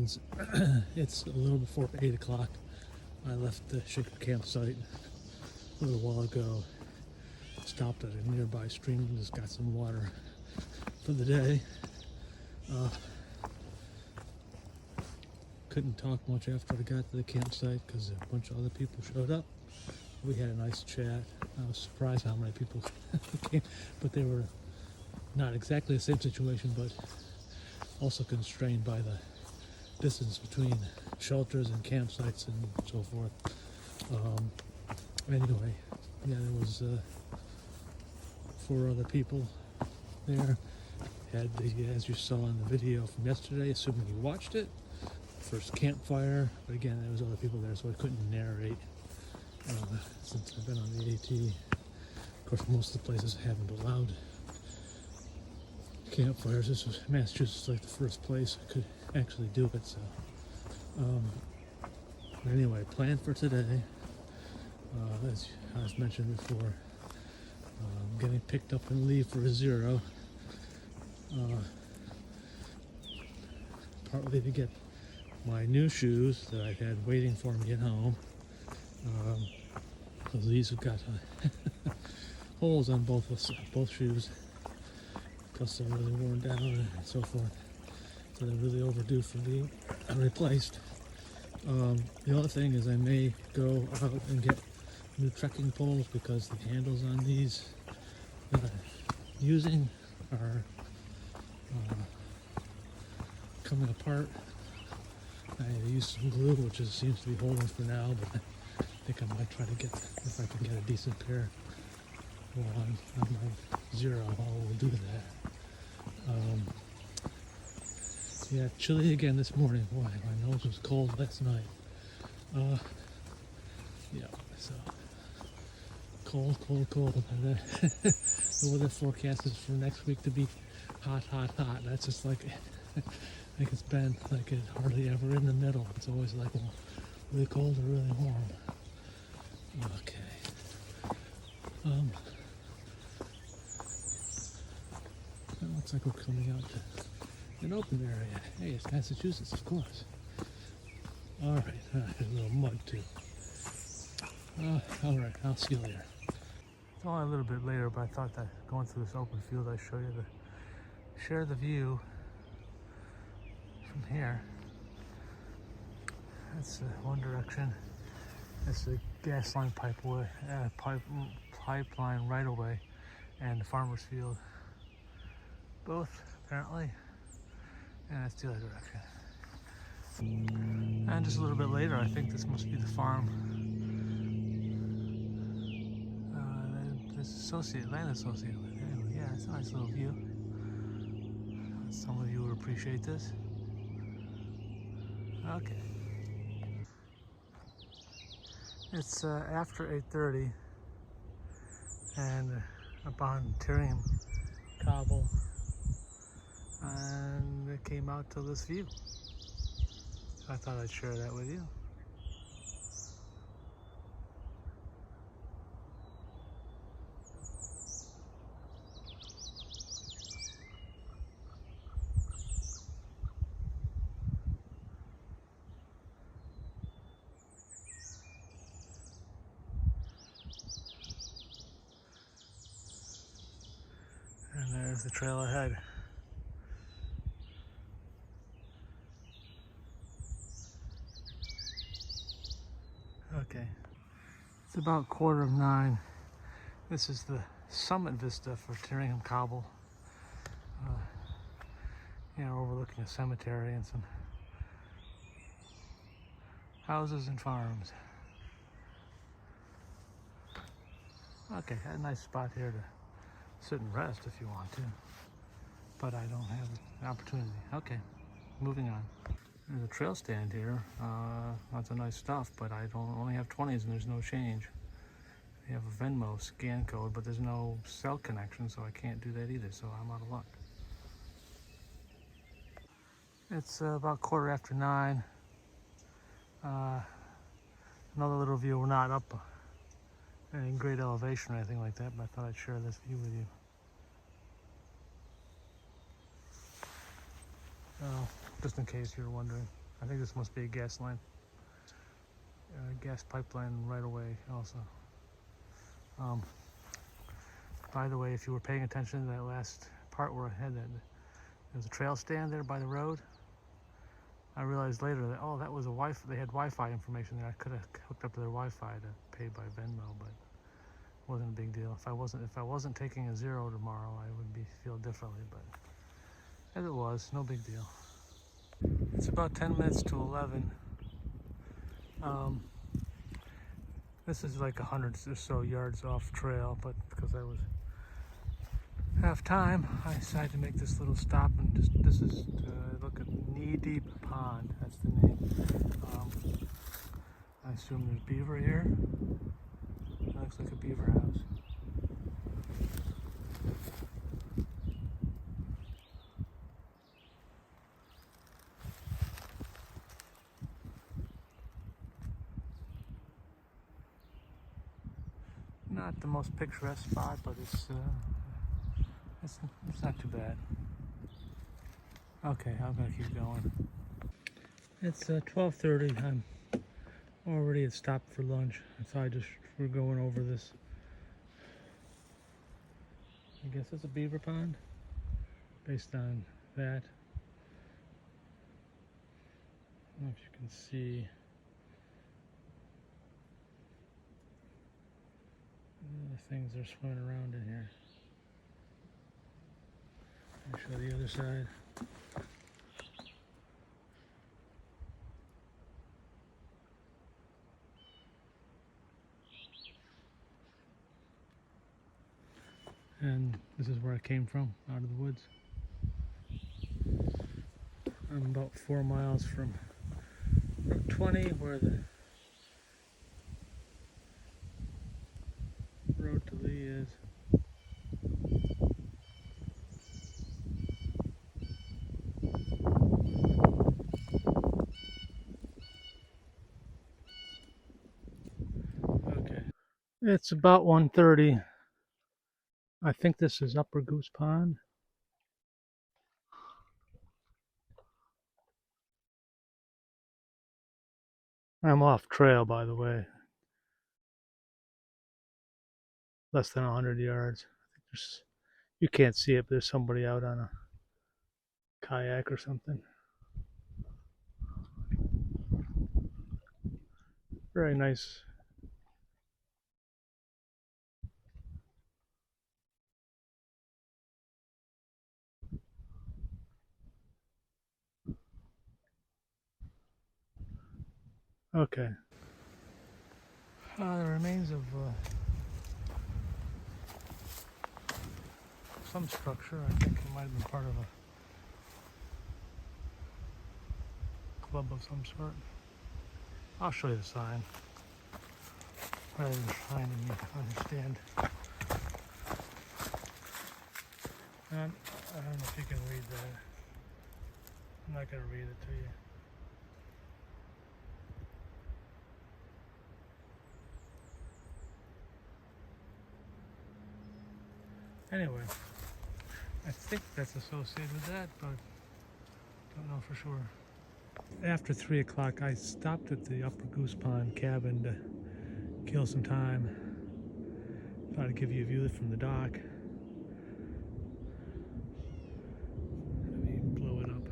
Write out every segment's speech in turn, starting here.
friends. It's a little before 8 o'clock. I left the Shaker campsite a little while ago. Stopped at a nearby stream and just got some water for the day. Couldn't talk much after I got to the campsite because a bunch of other people showed up. We had a nice chat. I was surprised how many people came, but they were not exactly the same situation, but also constrained by the distance between shelters and campsites and so forth. Anyway, yeah, there was 4 other people there. Had the, as you saw in the video from yesterday, assuming you watched it, first campfire, but again, there was other people there, so I couldn't narrate since I've been on the AT. Of course, most of the places haven't allowed campfires. This was Massachusetts, like the first place I could actually do it. So, anyway, plan for today, as I've mentioned before, getting picked up and leave for a 0. Partly to get my new shoes that I had waiting for me at home. Because these have got holes on both shoes. Plus they're really worn down and so forth. So they're really overdue for being replaced. The other thing is I may go out and get new trekking poles because the handles on these that I'm using are coming apart. I used some glue, which seems to be holding for now, but I think I might try to get, if I can get a decent pair on my 0, I will do that. Yeah, chilly again this morning. Boy, my nose was cold last night. Yeah, so cold. And the weather forecast is for next week to be hot. That's just like, like it's been like it's hardly ever in the middle. It's always like really cold or really warm. Okay. It looks like we're coming out to an open area. Hey, it's Massachusetts, of course. All right, there's a little mud too. All right, I'll see you later. It's only a little bit later, but I thought that going through this open field, I'd show you share the view from here. That's one direction. It's the gas line pipeline right away, and the farmer's field. Both apparently, and that's the other direction. And just a little bit later, I think this must be the farm. This land associate. Anyway, yeah, it's a nice little view. Some of you would appreciate this. Okay. It's after 8:30, and up on Tyrion Cobble, and it came out to this view. I thought I'd share that with you. And there's the trail ahead. Okay, it's about 9:15. This is the summit vista for Tyringham Cobble. Overlooking a cemetery and some houses and farms. Okay, a nice spot here to sit and rest if you want to, but I don't have the opportunity. Okay, moving on. There's a trail stand here. Lots of nice stuff, but I only have 20s and there's no change. They have a Venmo scan code, but there's no cell connection, so I can't do that either, so I'm out of luck. It's about 9:15. Another little view. We're not up in great elevation or anything like that, but I thought I'd share this view with you. Just in case you're wondering. I think this must be a gas line. Gas pipeline right away also. By the way, if you were paying attention to that last part where I had that, there's a trail stand there by the road. I realized later that, oh, that was a Wi-Fi. They had Wi-Fi information there. I could have hooked up to their Wi-Fi to pay by Venmo, but it wasn't a big deal. If I wasn't taking a zero tomorrow, I would feel differently. But as it was, no big deal. It's about 10 minutes to 11. This is like 100 or so yards off trail, but because I was half time, I decided to make this little stop and this is look at Knee Deep Pond. That's the name. I assume there's beaver here. That looks like a beaver house. Not the most picturesque spot, but it's not too bad. Okay, I'm gonna keep going. It's 12:30. I'm already at stop for lunch, so we're going over this. I guess it's a beaver pond, based on that. I don't know if you can see. The things are swimming around in here. I'll show the other side. And this is where I came from, out of the woods. I'm about 4 miles from Route 20, where the road to Lee is. Okay. It's about 1:30. I think this is Upper Goose Pond. I'm off trail, by the way. Less than 100 yards. I think you can't see it, but there's somebody out on a kayak or something. Very nice. Okay. The remains of some structure. I think it might have been part of a club of some sort. I'll show you the sign rather than trying to understand. I don't know if you can read that. I'm not going to read it to you. Anyway, I think that's associated with that, but don't know for sure. After 3 o'clock, I stopped at the Upper Goose Pond cabin to kill some time. Thought I'd give you a view from the dock. Let me blow it up.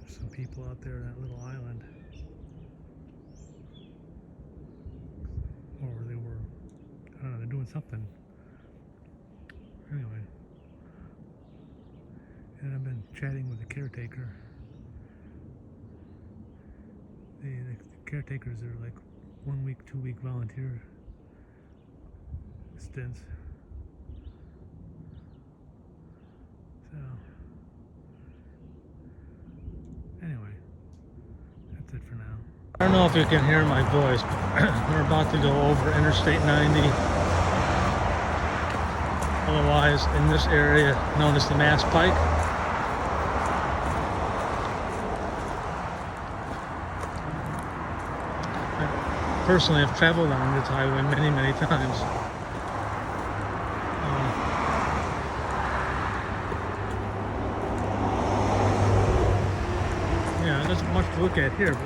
There's some people out there on that little island. Or they were, I don't know, they're doing something. Anyway, and I've been chatting with the caretaker. The caretakers are like 1 week, 2 week volunteer stints. So, anyway, that's it for now. I don't know if you can hear my voice, but we're about to go over Interstate 90. Otherwise, in this area known as the Mass Pike. I personally have traveled on this highway many, many times. Yeah, there's much to look at here, but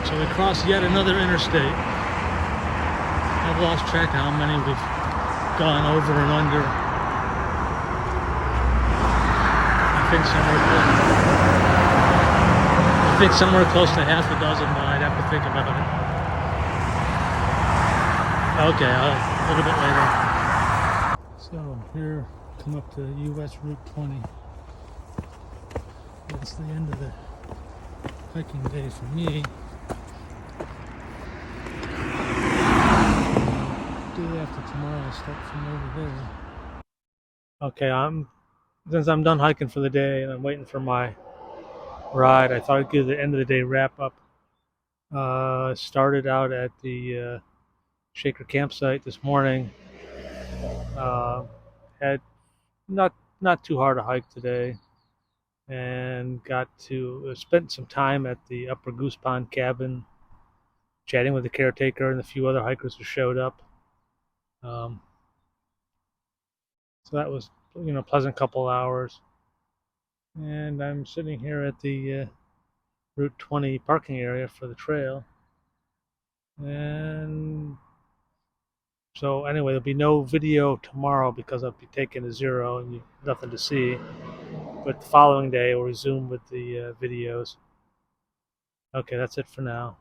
so we crossed yet another interstate. I've lost track of how many we've gone over and under. I think somewhere close to half a dozen, but I'd have to think about it. Okay, a little bit later. So here, come up to US Route 20. That's the end of the hiking day for me. Day after tomorrow, I'll start from over there. Okay, since I'm done hiking for the day and I'm waiting for my ride, I thought I'd give the end of the day wrap up. Started out at the Shaker campsite this morning. Had not too hard a hike today, and got to spent some time at the Upper Goose Pond cabin, chatting with the caretaker and a few other hikers who showed up. Um, so that was a pleasant couple hours. And I'm sitting here at the Route 20 parking area for the trail. And so anyway, there'll be no video tomorrow because I'll be taking a zero and nothing to see. But the following day, we'll resume with the videos. Okay, that's it for now.